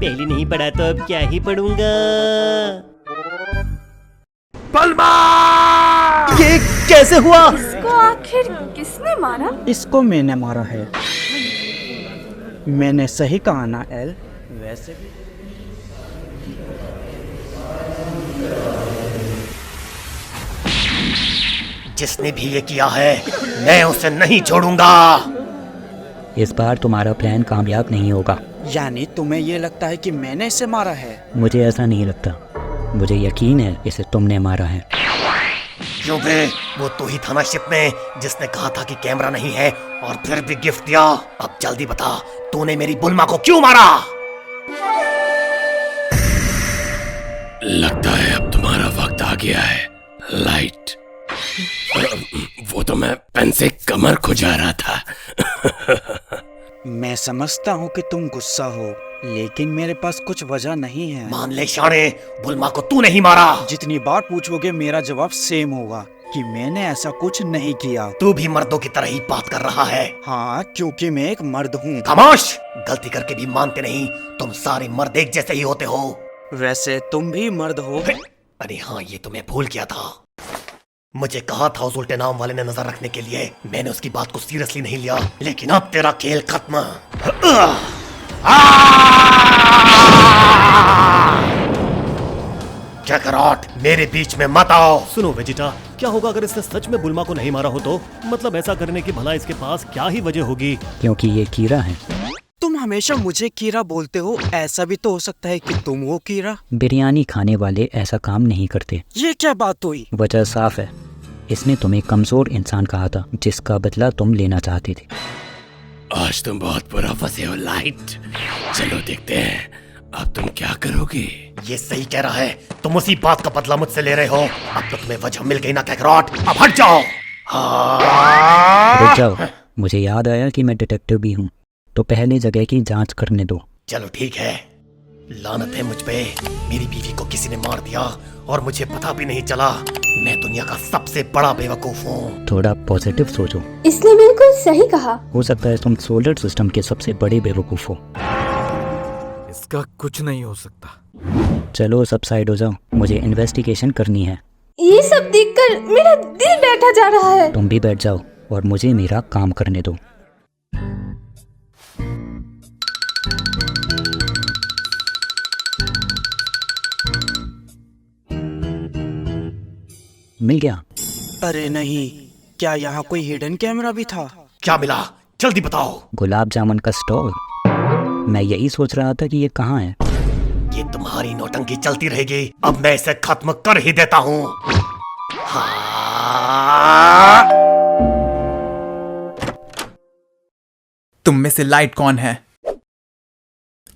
पहले नहीं पढ़ा तो अब क्या ही पढ़ूंगा। बलमा! ये कैसे हुआ? इसको आखिर किसने मारा? इसको मैंने मारा है। मैंने सही कहा ना एल? वैसे भी जिसने भी ये किया है मैं उसे नहीं छोड़ूंगा। इस बार तुम्हारा प्लान कामयाब नहीं होगा। यानी तुम्हें ये लगता है कि मैंने इसे मारा है? मुझे ऐसा नहीं लगता, मुझे यकीन है इसे तुमने मारा है। क्यों बे, वो तो ही था ना शिप में जिसने कहा था कि कैमरा नहीं है और फिर भी गिफ्ट दिया। अब जल्दी बता, तूने मेरी बुल्मा को क्यों मारा? लगता है अब तुम्हारा वक्त आ गया है लाइट। वो तो मैं पेन से कमर खुजा रहा था। मैं समझता हूँ कि तुम गुस्सा हो, लेकिन मेरे पास कुछ वजह नहीं है। मान ले शाने, बुल्मा को तू नहीं मारा। जितनी बार पूछोगे मेरा जवाब सेम होगा कि मैंने ऐसा कुछ नहीं किया। तू भी मर्दों की तरह ही बात कर रहा है। हाँ, क्योंकि मैं एक मर्द हूँ। खामोश! गलती करके भी मानते नहीं। तुम सारे मर्द एक जैसे ही होते हो। वैसे तुम भी मर्द हो। अरे हाँ, ये तो मैं भूल गया था। मुझे कहा था उस उल्टे नाम वाले ने नजर रखने के लिए। मैंने उसकी बात को सीरियसली नहीं लिया, लेकिन अब तेरा खेल खत्म। कैकरॉट, मेरे बीच में मत आओ। सुनो वेजिटा, क्या होगा अगर इसने सच में बुल्मा को नहीं मारा हो तो? मतलब ऐसा करने की भला इसके पास क्या ही वजह होगी? क्योंकि ये कीड़ा है। तुम हमेशा मुझे कीड़ा बोलते हो, ऐसा भी तो हो सकता है कि तुम वो कीड़ा। बिरयानी खाने वाले ऐसा काम नहीं करते। ये क्या बात हुई? वजह साफ है, इसने तुम्हें कमजोर इंसान कहा था जिसका बदला तुम लेना चाहते थे। आज तुम बहुत बुरा फंसे हो लाइट। चलो देखते हैं अब तुम क्या करोगे। ये सही कह रहा है, तुम उसी बात का बदला मुझसे ले रहे हो। अब तो तुम्हें वजह मिल गई ना कैकरॉट, अब हट जाओ। रुक जाओ, मुझे याद आया कि मैं डिटेक्टिव भी हूँ, तो पहले जगह की जांच करने दो। चलो ठीक है। लानत है मुझ पे, मेरी बीवी को किसी ने मार दिया और मुझे पता भी नहीं चला। मैं दुनिया का सबसे बड़ा बेवकूफ हूँ। थोड़ा पॉजिटिव सोचो। इसने बिल्कुल सही कहा। हो सकता है तुम सोलर सिस्टम के सबसे बड़े बेवकूफ हो। इसका कुछ नहीं हो सकता। चलो सब साइड हो जाओ, मुझे इन्वेस्टिगेशन करनी है। ये सब देखकर मेरा दिल बैठा जा रहा है। तुम भी बैठ जाओ और मुझे मेरा काम करने दो। मिल गया? अरे नहीं, क्या यहाँ कोई हिडन कैमरा भी था? क्या मिला? जल्दी बताओ। गुलाब जामुन का स्टॉल। मैं यही सोच रहा था कि ये कहाँ है। ये तुम्हारी नौटंकी चलती रहेगी, अब मैं इसे खत्म कर ही देता हूँ। तुम में से लाइट कौन है?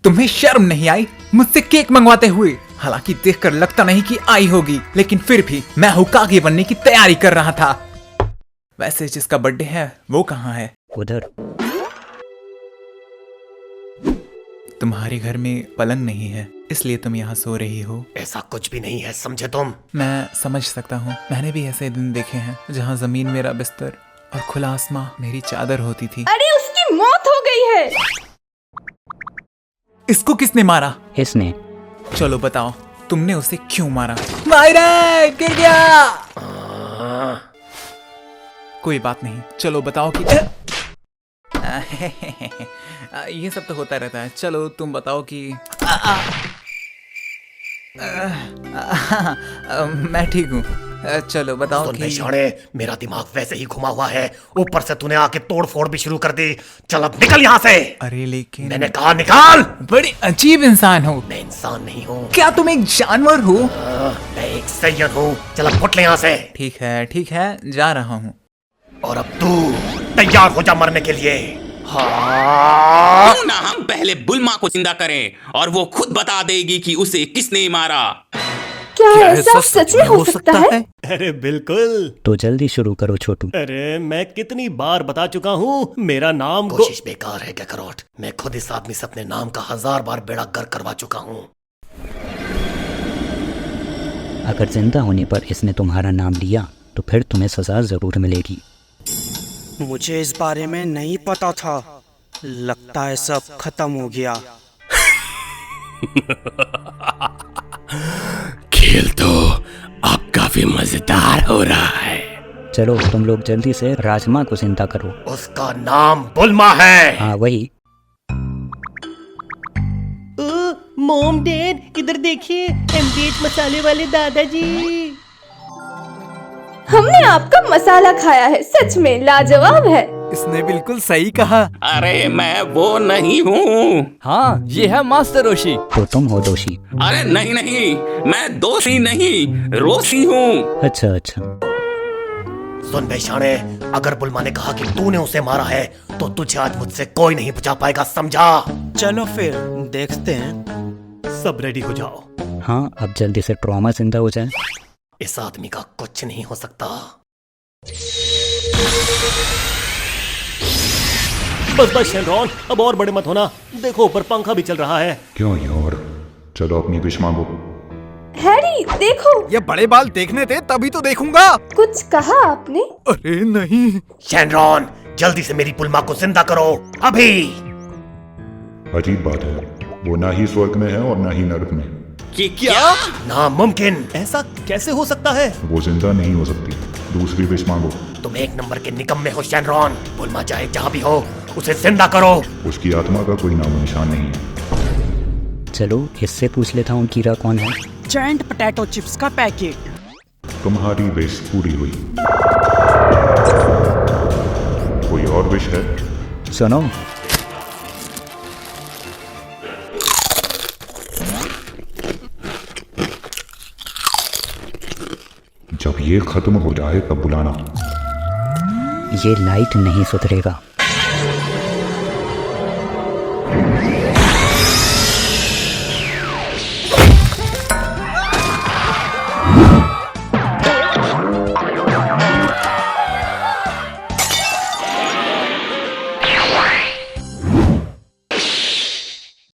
तुम्हें शर्म नहीं आई मुझसे केक मंगवाते हुए? हालांकि देखकर लगता नहीं कि आई होगी, लेकिन फिर भी मैं होकागे बनने की तैयारी कर रहा था। वैसे जिसका बर्थडे है वो कहाँ है? उधर। तुम्हारे घर में पलंग नहीं है, इसलिए तुम यहाँ सो रही हो। ऐसा कुछ भी नहीं है, समझे तुम? मैं समझ सकता हूँ, मैंने भी ऐसे दिन देखे हैं जहाँ जमीन मेरा बिस्तर और खुला आसमां मेरी चादर होती थी। अरे उसकी मौत हो गई है। इसको किसने मारा? इसने। चलो बताओ, तुमने उसे क्यों मारा? मायरे, गिर गया। कोई बात नहीं, चलो बताओ कि ये सब तो होता रहता है। चलो तुम बताओ कि मैं ठीक हूँ। चलो बताओ सुन कि बे शाणे, मेरा दिमाग वैसे ही घुमा हुआ है, ऊपर से तूने आके तोड़ फोड़ भी शुरू कर दी। चल अब निकल यहाँ से। अरे लेकिन मैंने कहा निकाल। बड़ी अजीब इंसान हो। मैं इंसान नहीं हूँ। क्या तुम एक जानवर हो? मैं एक सैयद हूँ। चल अब फुट ले यहाँ से। ठीक है, जा रहा हूँ। और अब तू तैयार हो जा मरने के लिए। हाँ। क्यों ना हम पहले बुल्मा को जिंदा करें और वो खुद बता देगी कि उसे किसने मारा। क्या ऐसा सच में हो सकता है? अरे बिल्कुल। तो जल्दी शुरू करो छोटू। अरे मैं कितनी बार बता चुका हूँ, मेरा नाम कोशिश बेकार है कैकरॉट। मैं खुद इस आदमी से अपने नाम का 1000 बार बेड़ा गर्क करवा चुका हूँ। अगर जिंदा होने पर इसने तुम्हारा नाम लिया तो फिर तुम्हें सजा जरूर मिलेगी। मुझे इस बारे में नहीं पता था। लगता है सब खत्म हो गया। खेल तो अब काफी मजेदार हो रहा है। चलो तुम लोग जल्दी से राजमा को जिंदा करो। उसका नाम बुल्मा है। हाँ वही। मॉम डैड इधर देखिए, एमडीएच मसाले वाले दादाजी। हमने आपका मसाला खाया है, सच में लाजवाब है। इसने बिल्कुल सही कहा। अरे मैं वो नहीं हूँ। हाँ ये है मास्टर रोशी। तो तुम हो दोषी। अरे नहीं नहीं, मैं दोषी नहीं, रोशी हूँ। अच्छा अच्छा। सुन बेशाने, अगर बुल्मा ने कहा कि तूने उसे मारा है तो तुझे आज मुझसे कोई नहीं बचा पाएगा, समझा? चलो फिर देखते हैं। सब रेडी हो जाओ। हाँ अब जल्दी से ट्रॉमा जिंदा हो जाए। इस आदमी का कुछ नहीं हो सकता। बस शेनरॉन, अब और बड़े मत होना। देखो ऊपर पंखा भी चल रहा है। क्यों यार, चलो अपनी विश मांगो। हैरी देखो। ये बड़े बाल देखने थे तभी तो देखूंगा। कुछ कहा आपने? अरे नहीं। शेनरॉन जल्दी से मेरी बुल्मा को जिंदा करो अभी। अजीब बात है, वो ना ही स्वर्ग में है और ना ही नरक में। कि क्या? नामुमकिन। ऐसा कैसे हो सकता है? वो जिंदा नहीं हो सकती। दूसरी विश मांगो। तुम एक नंबर के निकम्मे हो शेनरॉन। बुल्मा चाहे जहाँ भी हो उसे जिंदा करो। उसकी आत्मा का कोई नामो निशान नहीं है। चलो इससे पूछ लेता हूँ कीरा कौन है। जायंट पोटैटो चिप्स का पैकेट। तुम्हारी विश पूरी हुई। कोई और विश है? सुनो, जब ये खत्म हो जाए तब बुलाना। ये लाइट नहीं सुधरेगा।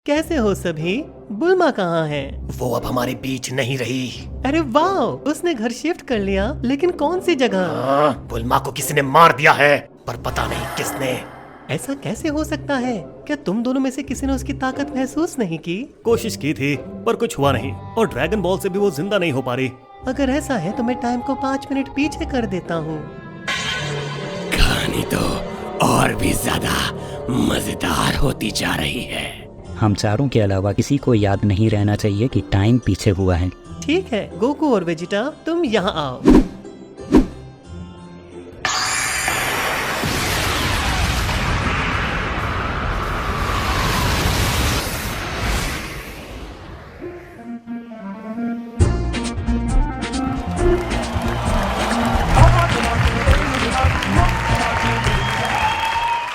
कैसे हो सभी? बुल्मा कहाँ है? वो अब हमारे बीच नहीं रही। अरे वाह, उसने घर शिफ्ट कर लिया, लेकिन कौन सी जगह? हाँ, बुल्मा को किसी ने मार दिया है, पर पता नहीं किसने। ऐसा कैसे हो सकता है? क्या तुम दोनों में से किसी ने उसकी ताकत महसूस नहीं की? कोशिश की थी पर कुछ हुआ नहीं, और ड्रैगन बॉल से भी वो जिंदा नहीं हो पा रही। अगर ऐसा है तो मैं टाइम को 5 मिनट पीछे कर देता हूँ। कहानी तो और भी ज्यादा मजेदार होती जा रही है। हम चारों के अलावा किसी को याद नहीं रहना चाहिए कि टाइम पीछे हुआ है। ठीक है गोकू और वेजिटा, तुम यहाँ आओ।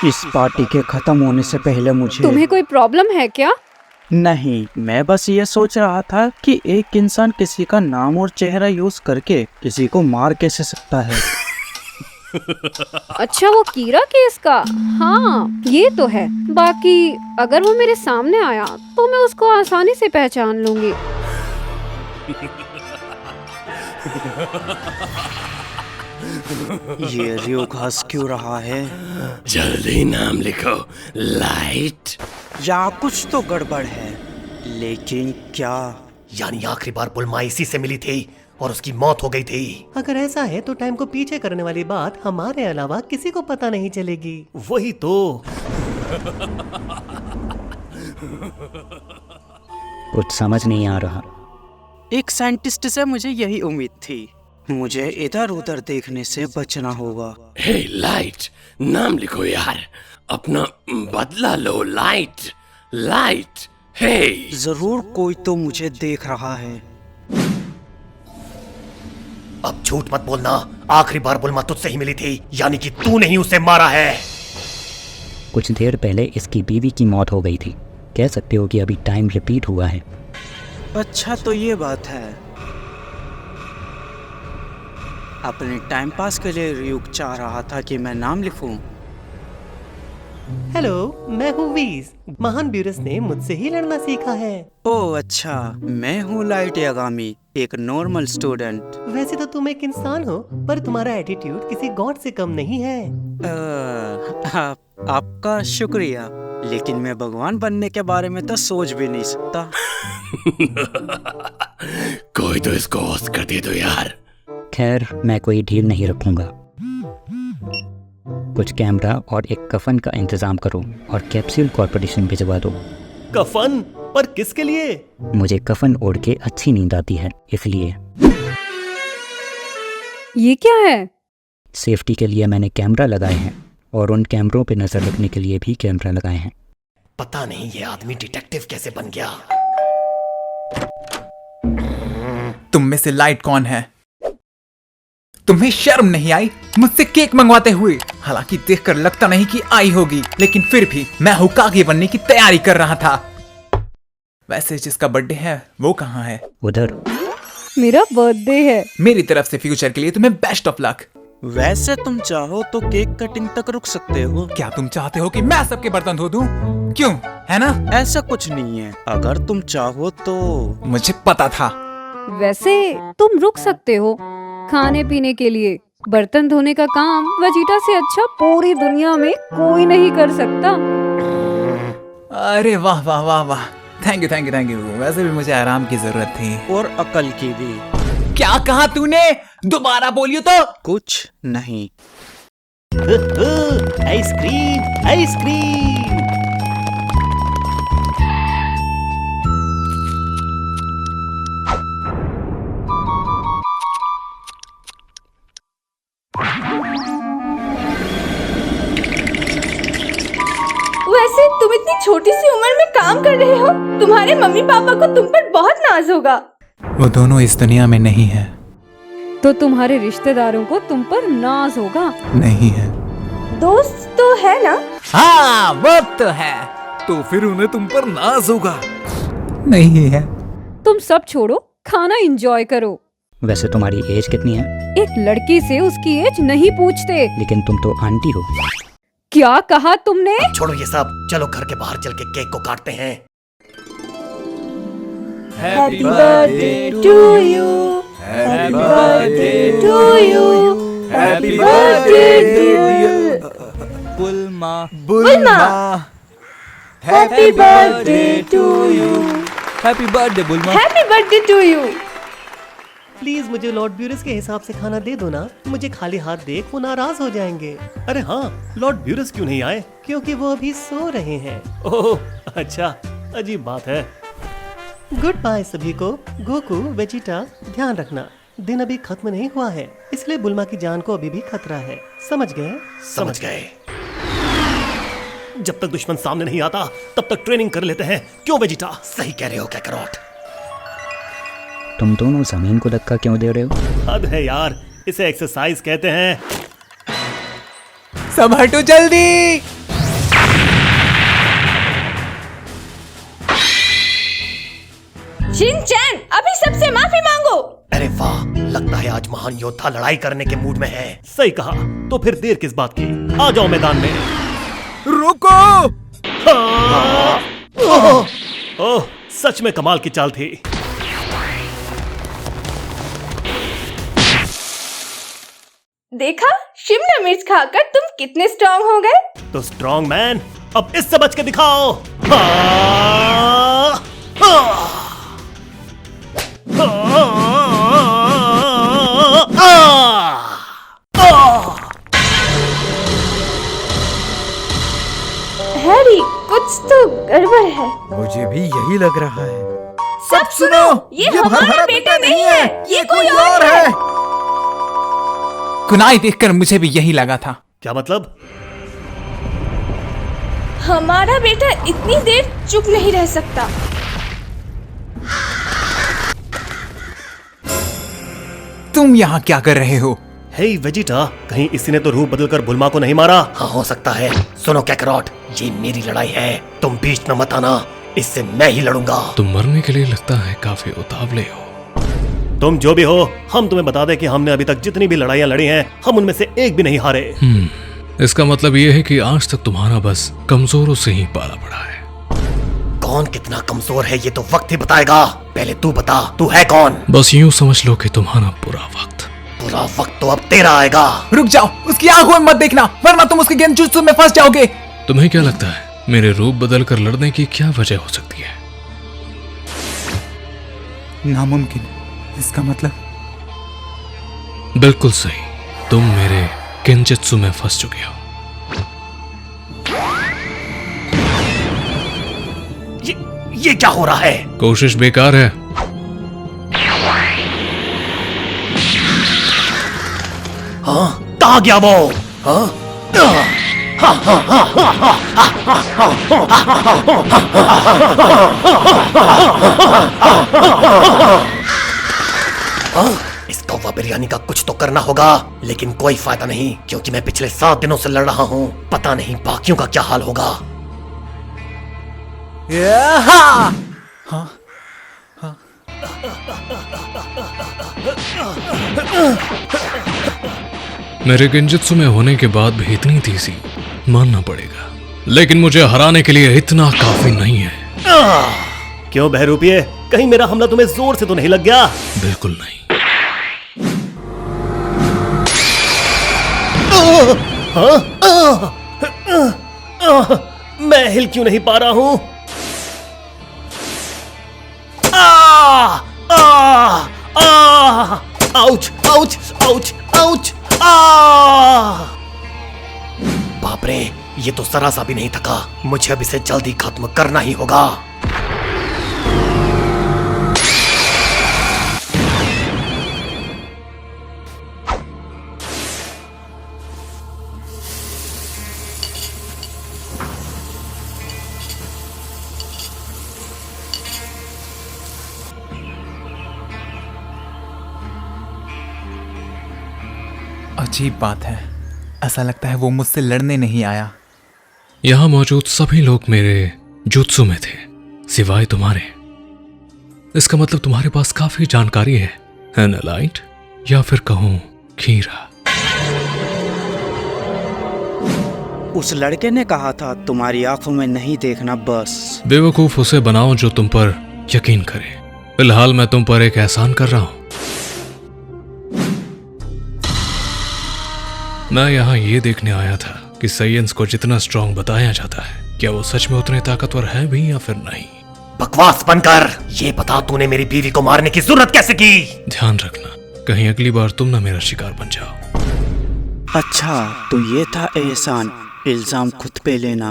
इस पार्टी के खत्म होने से पहले मुझे। तुम्हें कोई प्रॉब्लम है क्या? नहीं, मैं बस ये सोच रहा था कि एक इंसान किसी का नाम और चेहरा यूज करके किसी को मार कैसे सकता है। अच्छा वो कीरा केस का? हाँ ये तो है। बाकी अगर वो मेरे सामने आया तो मैं उसको आसानी से पहचान लूंगी। ये रियोग हंस क्यों रहा है? जल्दी नाम लिखो लाइट। या कुछ तो गड़बड़ है, लेकिन क्या? यानी आखिरी बार बुल्मा इसी से मिली थी और उसकी मौत हो गई थी। अगर ऐसा है तो टाइम को पीछे करने वाली बात हमारे अलावा किसी को पता नहीं चलेगी। वही तो। कुछ समझ नहीं आ रहा। एक साइंटिस्ट से मुझे यही उम्मीद थी। मुझे इधर उधर देखने से बचना होगा। हे लाइट, नाम लिखो यार, अपना बदला लो लाइट। लाइट हे। जरूर कोई तो मुझे देख रहा है। अब झूठ मत बोलना, आखिरी बार बुल्मा तुझसे ही मिली थी, यानी कि तूने ही उसे मारा है। कुछ देर पहले इसकी बीवी की मौत हो गई थी। कह सकते हो कि अभी टाइम रिपीट हुआ है। अच्छा तो ये बात है। अपने टाइम पास के लिए रियुक चाह रहा था कि मैं नाम लिखूं। हेलो, मैं हूँ वीज। महान ब्यूरस ने मुझसे ही लड़ना सीखा है। ओह अच्छा, मैं हूँ लाइट यागामी, एक नॉर्मल स्टूडेंट। वैसे तो तुम एक इंसान हो, पर तुम्हारा एटीट्यूड किसी गॉड से कम नहीं है। आपका शुक्रिया। लेकिन मैं भगवान बनने के बारे में तो सोच भी नहीं सकता। कोई तो इसको होस्ट कर दे दो यार। खैर, मैं कोई ढील नहीं रखूंगा। कुछ कैमरा और एक कफन का इंतजाम करो और कैप्सूल कॉर्पोरेशन भिजवा दो। कफन? पर किसके लिए? मुझे कफन ओढ़ के अच्छी नींद आती है, इसलिए। ये क्या है? सेफ्टी के लिए मैंने कैमरा लगाए हैं और उन कैमरों पे नजर रखने के लिए भी कैमरा लगाए हैं। पता नहीं ये आदमी डिटेक्टिव कैसे बन गया। तुम में से लाइट कौन है? तुम्हें शर्म नहीं आई मुझसे केक मंगवाते हुए? हालांकि देखकर लगता नहीं कि आई होगी, लेकिन फिर भी मैं होकागे बनने की तैयारी कर रहा था। वैसे जिसका बर्थडे है वो कहाँ है? उधर। मेरा बर्थडे है। मेरी तरफ से फ्यूचर के लिए तुम्हें बेस्ट ऑफ लक। वैसे तुम चाहो तो केक कटिंग तक रुक सकते हो। क्या तुम चाहते हो कि मैं सबके बर्तन धो दूं? क्यों, है ना? ऐसा कुछ नहीं है, अगर तुम चाहो तो। मुझे पता था। वैसे तुम रुक सकते हो खाने पीने के लिए। बर्तन धोने का काम वेजिटा से अच्छा पूरी दुनिया में कोई नहीं कर सकता। अरे वाह वाह वाह वाह, thank you thank you thank you. वैसे भी मुझे आराम की जरूरत थी। और अकल की भी। क्या कहा तूने? दोबारा बोलियो तो। कुछ नहीं। Ice cream, ice cream. वैसे तुम इतनी छोटी सी उम्र में काम कर रहे हो, तुम्हारे मम्मी पापा को तुम पर बहुत नाज होगा। वो दोनों इस दुनिया में नहीं है। तो तुम्हारे रिश्तेदारों को तुम पर नाज होगा। नहीं है। दोस्त तो है ना? हाँ वो तो है। तो फिर उन्हें तुम पर नाज होगा। नहीं है। तुम सब छोड़ो, खाना एंजॉय करो। वैसे तुम्हारी एज कितनी है? एक लड़की से उसकी एज नहीं पूछते। लेकिन तुम तो आंटी हो। क्या कहा तुमने? अब छोड़ो ये सब, चलो घर के बाहर चल के केक को काटते हैं। Happy birthday to you, happy birthday to you, happy birthday dear Bulma. Bulma, happy birthday to you, happy birthday Bulma. Happy birthday to you. Please मुझे लॉर्ड ब्यूरिस के हिसाब से खाना दे दो ना। मुझे खाली हाथ देख वो नाराज हो जाएंगे। अरे हाँ, लॉर्ड ब्यूरिस क्यों नहीं आए? क्योंकि वो अभी सो रहे हैं। ओह अच्छा, अजीब बात है। गुड बाय सभी को। गोकू, वेजिटा, ध्यान रखना, दिन अभी खत्म नहीं हुआ है, इसलिए बुल्मा की जान को अभी भी खतरा है। समझ गए? समझ गए। जब तक दुश्मन सामने नहीं आता तब तक ट्रेनिंग कर लेते हैं। क्यों वेजिटा? सही कह रहे हो कैकरोट। तुम दोनों जमीन को धक्का क्यों दे रहे हो? हद है यार, इसे एक्सरसाइज कहते हैं। सब हटो जल्दी। शिनचैन, अभी सबसे माफी मांगो। अरे वाह, लगता है आज महान योद्धा लड़ाई करने के मूड में है। सही कहा। तो फिर देर किस बात की? आ जाओ मैदान में। रुको। ओह, सच में कमाल की चाल थी। देखा, शिमला मिर्च खाकर तुम कितने स्ट्रांग हो गए। तो स्ट्रॉन्ग मैन, अब इससे बच के दिखाओ। हैरी, कुछ तो गड़बड़ है। मुझे भी यही लग रहा है। सब सुनो, ये हमारा बेटा नहीं है, ये कोई और है। कुनाई देखकर मुझे भी यही लगा था। क्या मतलब? हमारा बेटा इतनी देर चुप नहीं रह सकता। तुम यहाँ क्या कर रहे हो? हे वेजिटा, कहीं इसी ने तो रूप बदलकर बुल्मा को नहीं मारा? हाँ हो सकता है। सुनो कैकरोट, ये मेरी लड़ाई है, तुम बीच में मत आना, इससे मैं ही लड़ूंगा। तुम मरने के लिए लगता है काफी उतावले हो। तुम जो भी हो, हम तुम्हें बता दें कि हमने अभी तक जितनी भी लड़ाइयाँ लड़ी हैं, हम उनमें से एक भी नहीं हारे। इसका मतलब ये है कि आज तक तुम्हारा बस कमजोरों से ही पाला पड़ा है। कौन कितना कमजोर है ये तो वक्त ही बताएगा। पहले तू बता, तू है कौन? बस यूं समझ लो कि तुम्हारा बुरा वक्त। बुरा वक्त तो अब तेरा आएगा। रुक जाओ, उसकी आंखों में मत देखना, वरना तुम उसके गेंदजुत्सु में फंस जाओगे। तुम्हें क्या लगता है मेरे रूप बदल कर लड़ने की क्या वजह हो सकती है? नामुमकिन। इसका मतलब? बिल्कुल सही, तुम मेरे किंजित्सु में फंस चुके हो। ये क्या हो रहा है? कोशिश बेकार है। हाँ, कहाँ गया वो? हाँ? इस कौवा बिरयानी का कुछ तो करना होगा, लेकिन कोई फायदा नहीं क्योंकि मैं पिछले 7 दिनों से लड़ रहा हूँ। पता नहीं बाकियों का क्या हाल होगा। हाँ? हाँ? मेरे किंजित्सु में होने के बाद भी इतनी तेजी मानना पड़ेगा, लेकिन मुझे हराने के लिए इतना काफी नहीं है। क्यों बहरूपिये, कहीं मेरा हमला तुम्हें जोर से तो नहीं लग गया? बिल्कुल नहीं। मैं हिल क्यों नहीं पा रहा हूं? Ouch ouch ouch ouch. बाप रे, ये तो जरा सा भी नहीं थका। मुझे अब इसे जल्दी खत्म करना ही होगा। अजीब बात है, ऐसा लगता है वो मुझसे लड़ने नहीं आया। यहां मौजूद सभी लोग मेरे जुत्सु में थे, सिवाय तुम्हारे। इसका मतलब तुम्हारे पास काफी जानकारी है ना लाइट, या फिर कहूं खीरा। उस लड़के ने कहा था तुम्हारी आंखों में नहीं देखना बस। बेवकूफ उसे बनाओ जो तुम पर यकीन करे। फिलहाल मैं तुम पर एक एहसान कर रहा हूं। मैं यहाँ ये देखने आया था कि साइंस को जितना स्ट्रांग बताया जाता है, क्या वो सच में उतने ताकतवर है भी या फिर नहीं। बकवास बनकर ये बता, तूने मेरी बीवी को मारने की जरूरत कैसे की? ध्यान रखना, कहीं अगली बार तुम ना मेरा शिकार बन जाओ। अच्छा, तो ये था एहसान, इल्जाम खुद पे लेना।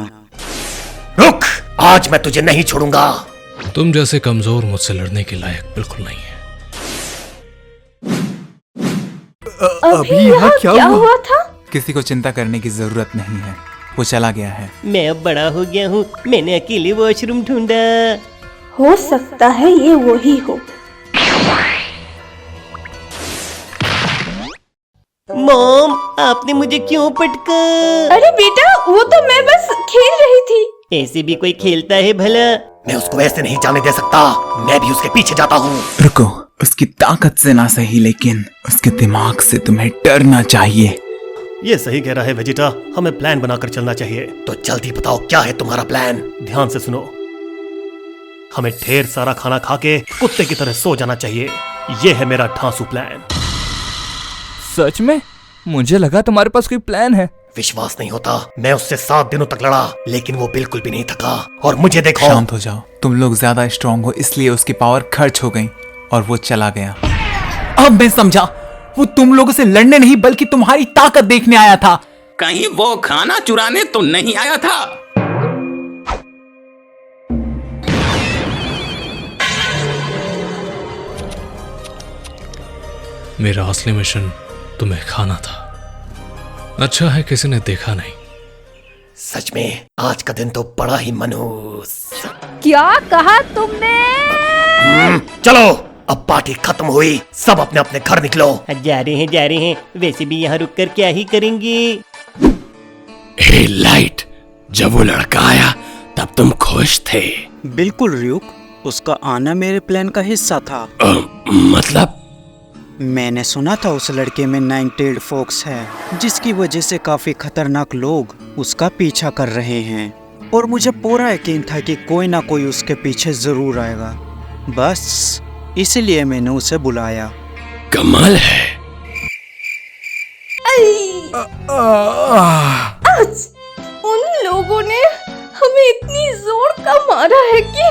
रुक, आज मैं तुझे नहीं छोड़ूंगा। तुम जैसे कमजोर मुझसे लड़ने के लायक बिल्कुल नहीं है। अभी यहाँ क्या हुआ था? किसी को चिंता करने की जरूरत नहीं है, वो चला गया है। मैं अब बड़ा हो गया हूँ, मैंने अकेले वॉशरूम ढूंढा। हो सकता है ये वही हो। मॉम, आपने मुझे क्यों पटका? अरे बेटा, वो तो मैं बस खेल रही थी। ऐसे भी कोई खेलता है भला? मैं उसको ऐसे नहीं जाने दे सकता, मैं भी उसके पीछे जाता हूँ। रुको, उसकी ताकत से ना सही लेकिन उसके दिमाग से तुम्हें डरना चाहिए। ये सही कह रहा है वेजिटा, हमें प्लान बनाकर चलना चाहिए। तो जल्दी बताओ क्या है तुम्हारा प्लान? ध्यान से सुनो, हमें ढेर सारा खाना खा के कुत्ते की तरह सो जाना चाहिए। ये है मेरा ठांसू प्लान। सच में? मुझे लगा तुम्हारे पास कोई प्लान है। विश्वास नहीं होता, मैं उससे 7 दिनों तक लड़ा लेकिन वो बिल्कुल भी नहीं थका। और मुझे देखो। शांत हो जाओ, तुम लोग ज्यादा स्ट्रांग हो इसलिए उसकी पावर खर्च हो गई और वो चला गया। अब मैं समझा, वो तुम लोगों से लड़ने नहीं बल्कि तुम्हारी ताकत देखने आया था। कहीं वो खाना चुराने तो नहीं आया था? मेरा असली मिशन तुम्हें खाना था। अच्छा है किसी ने देखा नहीं। सच में आज का दिन तो बड़ा ही मनहूस। क्या कहा तुमने? चलो, अब पार्टी खत्म हुई, सब अपने अपने घर निकलो। जा रहे हैं। वैसे भी यहाँ रुक कर क्या ही करेंगे? हे लाइट, जब वो लड़का आया तब तुम खुश थे? बिल्कुल रियुक, उसका आना मेरे प्लान का हिस्सा था। मतलब? मैंने सुना था उस लड़के में 9-tailed fox है, जिसकी वजह से काफी खतरनाक लोग उसका पीछा कर रहे हैं। और मुझे पूरा यकीन था कि कोई ना कोई उसके पीछे जरूर आएगा। बस इसलिए मैंने उसे बुलाया। कमाल है। उन लोगों ने हमें रहा है कि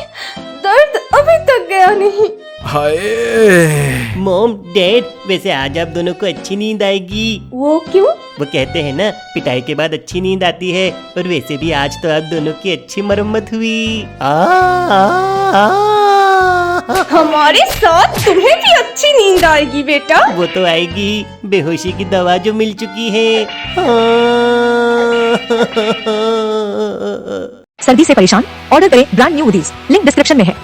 दर्द अभी तक गया नहीं। हाय। मॉम डैड, वैसे आज आप दोनों को अच्छी नींद आएगी। वो क्यों? वो कहते हैं ना, पिटाई के बाद अच्छी नींद आती है। और वैसे भी आज तो आप दोनों की अच्छी मरम्मत हुई। हमारे साथ तुम्हें भी अच्छी नींद आएगी बेटा। वो तो आएगी, बेहोशी की दवा जो मिल चुकी है। सर्दी से परेशान? ऑर्डर करें brand new hoodies, link description में है।